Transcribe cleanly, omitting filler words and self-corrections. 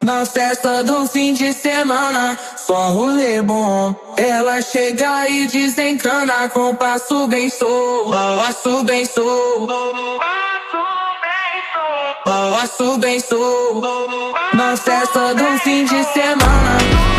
Na festa do fim de semana, só rolê bom. Ela chega e desencana com passo bem solto, passo bem solto, passo bem solto. Na festa do fim de semana.